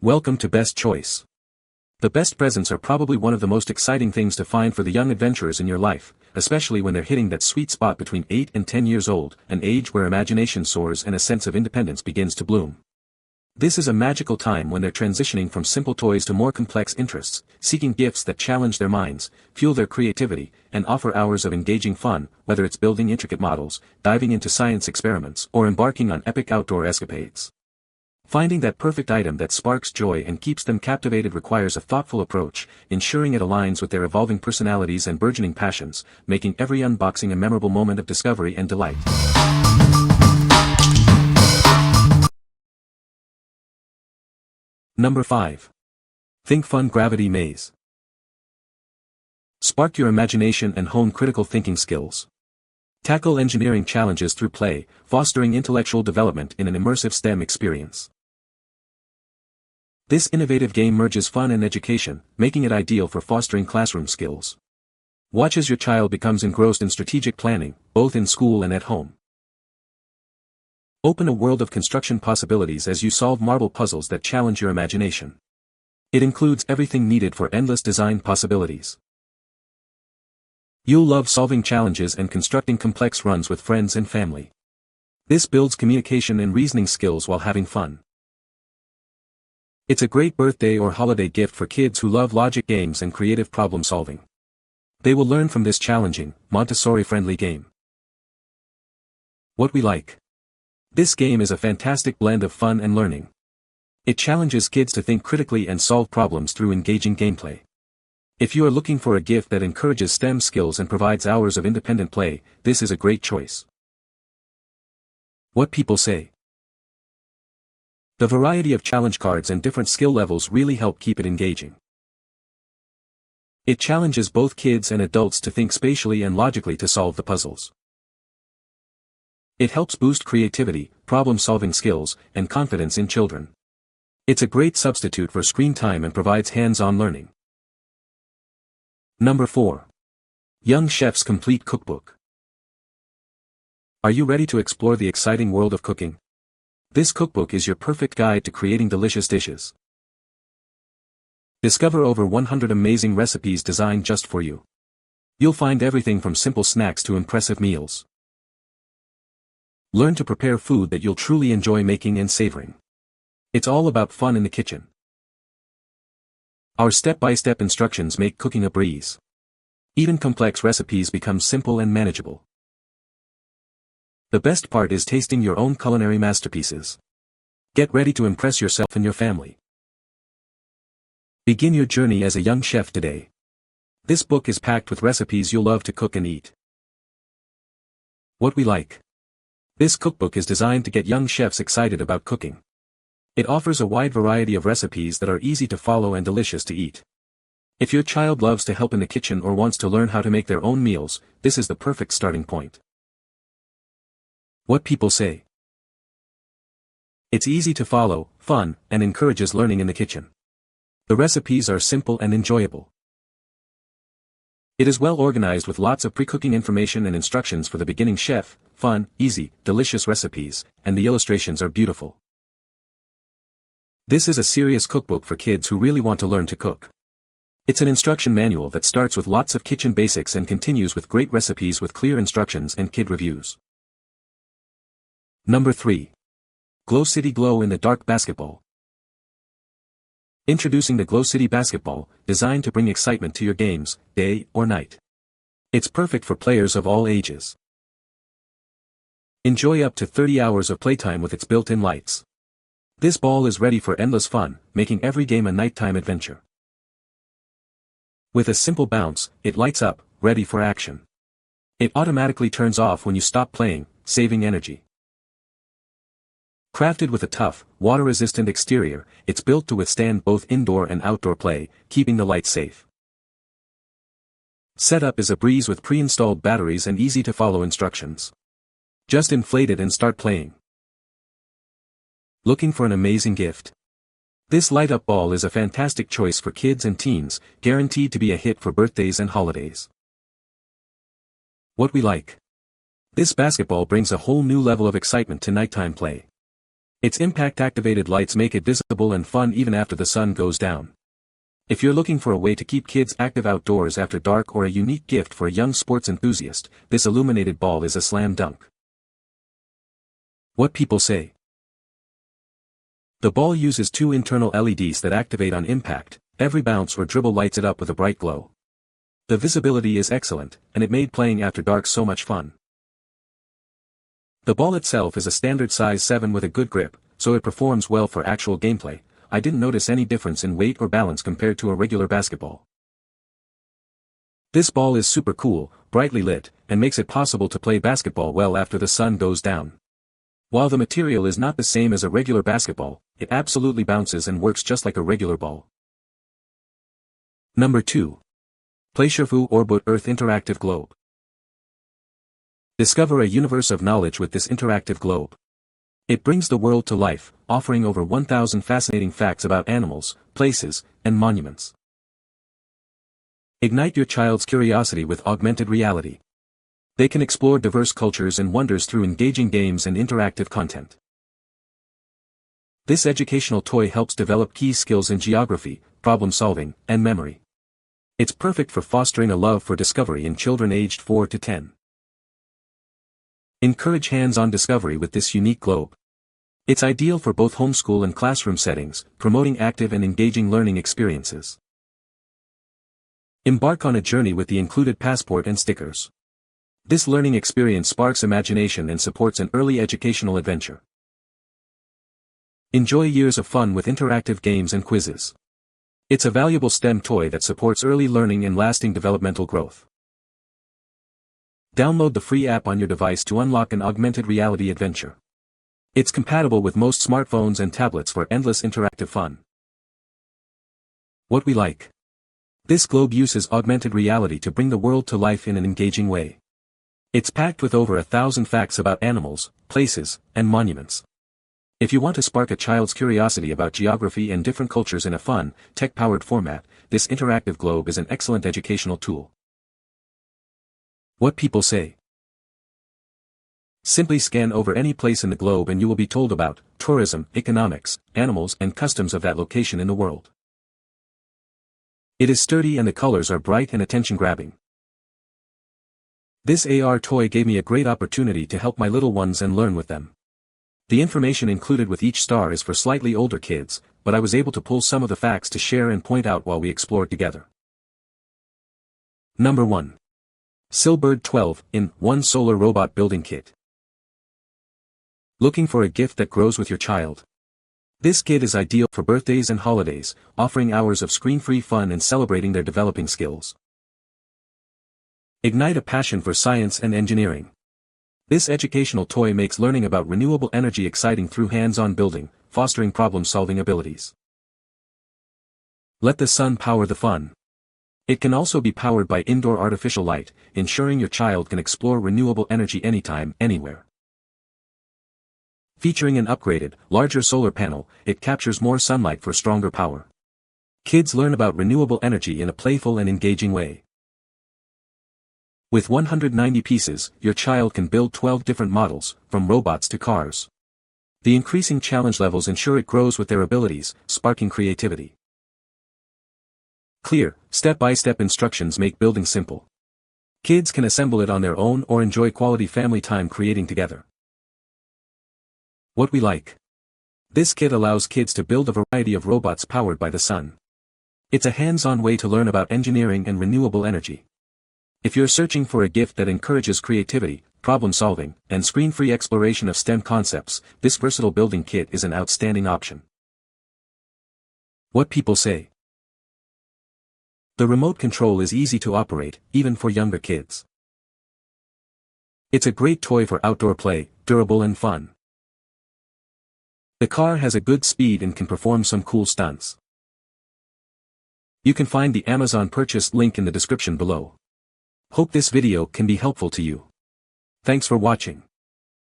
Welcome to Best Choice. The best presents are probably one of the most exciting things to find for the young adventurers in your life, especially when they're hitting that sweet spot between 8 and 10 years old, an age where imagination soars and a sense of independence begins to bloom. This is a magical time when they're transitioning from simple toys to more complex interests, seeking gifts that challenge their minds, fuel their creativity, and offer hours of engaging fun, whether it's building intricate models, diving into science experiments, or embarking on epic outdoor escapades. Finding that perfect item that sparks joy and keeps them captivated requires a thoughtful approach, ensuring it aligns with their evolving personalities and burgeoning passions, making every unboxing a memorable moment of discovery and delight. Number 5. ThinkFun Gravity Maze. Spark your imagination and hone critical thinking skills. Tackle engineering challenges through play, fostering intellectual development in an immersive STEM experience. This innovative game merges fun and education, making it ideal for fostering classroom skills. Watch as your child becomes engrossed in strategic planning, both in school and at home. Open a world of construction possibilities as you solve marble puzzles that challenge your imagination. It includes everything needed for endless design possibilities. You'll love solving challenges and constructing complex runs with friends and family. This builds communication and reasoning skills while having fun. It's a great birthday or holiday gift for kids who love logic games and creative problem solving. They will learn from this challenging, Montessori-friendly game. What we like. This game is a fantastic blend of fun and learning. It challenges kids to think critically and solve problems through engaging gameplay. If you are looking for a gift that encourages STEM skills and provides hours of independent play, this is a great choice. What people say. The variety of challenge cards and different skill levels really help keep it engaging. It challenges both kids and adults to think spatially and logically to solve the puzzles. It helps boost creativity, problem-solving skills, and confidence in children. It's a great substitute for screen time and provides hands-on learning. Number 4. Young Chef's Complete Cookbook. Are you ready to explore the exciting world of cooking? This cookbook is your perfect guide to creating delicious dishes. Discover over 100 amazing recipes designed just for you. You'll find everything from simple snacks to impressive meals. Learn to prepare food that you'll truly enjoy making and savoring. It's all about fun in the kitchen. Our step-by-step instructions make cooking a breeze. Even complex recipes become simple and manageable. The best part is tasting your own culinary masterpieces. Get ready to impress yourself and your family. Begin your journey as a young chef today. This book is packed with recipes you'll love to cook and eat. What we like. This cookbook is designed to get young chefs excited about cooking. It offers a wide variety of recipes that are easy to follow and delicious to eat. If your child loves to help in the kitchen or wants to learn how to make their own meals, this is the perfect starting point. What people say. It's easy to follow, fun, and encourages learning in the kitchen. The recipes are simple and enjoyable. It is well organized with lots of pre-cooking information and instructions for the beginning chef, fun, easy, delicious recipes, and the illustrations are beautiful. This is a serious cookbook for kids who really want to learn to cook. It's an instruction manual that starts with lots of kitchen basics and continues with great recipes with clear instructions and kid reviews. Number 3. GlowCity Glow in the Dark Basketball. Introducing the GlowCity Basketball, designed to bring excitement to your games, day or night. It's perfect for players of all ages. Enjoy up to 30 hours of playtime with its built-in lights. This ball is ready for endless fun, making every game a nighttime adventure. With a simple bounce, it lights up, ready for action. It automatically turns off when you stop playing, saving energy. Crafted with a tough, water-resistant exterior, it's built to withstand both indoor and outdoor play, keeping the lights safe. Setup is a breeze with pre-installed batteries and easy-to-follow instructions. Just inflate it and start playing. Looking for an amazing gift? This light-up ball is a fantastic choice for kids and teens, guaranteed to be a hit for birthdays and holidays. What we like. This basketball brings a whole new level of excitement to nighttime play. Its impact-activated lights make it visible and fun even after the sun goes down. If you're looking for a way to keep kids active outdoors after dark or a unique gift for a young sports enthusiast, this illuminated ball is a slam dunk. What people say. The ball uses two internal LEDs that activate on impact. Every bounce or dribble lights it up with a bright glow. The visibility is excellent, and it made playing after dark so much fun. The ball itself is a standard size 7 with a good grip, so it performs well for actual gameplay. I didn't notice any difference in weight or balance compared to a regular basketball. This ball is super cool, brightly lit, and makes it possible to play basketball well after the sun goes down. While the material is not the same as a regular basketball, it absolutely bounces and works just like a regular ball. Number 2. PlayShifu Orboot Earth Interactive Globe. Discover a universe of knowledge with this interactive globe. It brings the world to life, offering over 1,000 fascinating facts about animals, places, and monuments. Ignite your child's curiosity with augmented reality. They can explore diverse cultures and wonders through engaging games and interactive content. This educational toy helps develop key skills in geography, problem solving, and memory. It's perfect for fostering a love for discovery in children aged 4 to 10. Encourage hands-on discovery with this unique globe. It's ideal for both homeschool and classroom settings, promoting active and engaging learning experiences. Embark on a journey with the included passport and stickers. This learning experience sparks imagination and supports an early educational adventure. Enjoy years of fun with interactive games and quizzes. It's a valuable STEM toy that supports early learning and lasting developmental growth. Download the free app on your device to unlock an augmented reality adventure. It's compatible with most smartphones and tablets for endless interactive fun. What we like. This globe uses augmented reality to bring the world to life in an engaging way. It's packed with over 1,000 facts about animals, places, and monuments. If you want to spark a child's curiosity about geography and different cultures in a fun, tech-powered format, this interactive globe is an excellent educational tool. What people say. Simply scan over any place in the globe and you will be told about tourism, economics, animals, and customs of that location in the world. It is sturdy and the colors are bright and attention-grabbing. This AR toy gave me a great opportunity to help my little ones and learn with them. The information included with each star is for slightly older kids, but I was able to pull some of the facts to share and point out while we explored together. Number 1. Sillbird 12-in-1 Solar Robot Building Kit. Looking for a gift that grows with your child? This kit is ideal for birthdays and holidays, offering hours of screen-free fun and celebrating their developing skills. Ignite a passion for science and engineering. This educational toy makes learning about renewable energy exciting through hands-on building, fostering problem-solving abilities. Let the sun power the fun. It can also be powered by indoor artificial light, ensuring your child can explore renewable energy anytime, anywhere. Featuring an upgraded, larger solar panel, it captures more sunlight for stronger power. Kids learn about renewable energy in a playful and engaging way. With 190 pieces, your child can build 12 different models, from robots to cars. The increasing challenge levels ensure it grows with their abilities, sparking creativity. Clear, step-by-step instructions make building simple. Kids can assemble it on their own or enjoy quality family time creating together. What we like. This kit allows kids to build a variety of robots powered by the sun. It's a hands-on way to learn about engineering and renewable energy. If you're searching for a gift that encourages creativity, problem-solving, and screen-free exploration of STEM concepts, this versatile building kit is an outstanding option. What people say. The remote control is easy to operate, even for younger kids. It's a great toy for outdoor play, durable and fun. The car has a good speed and can perform some cool stunts. You can find the Amazon purchase link in the description below. Hope this video can be helpful to you. Thanks for watching.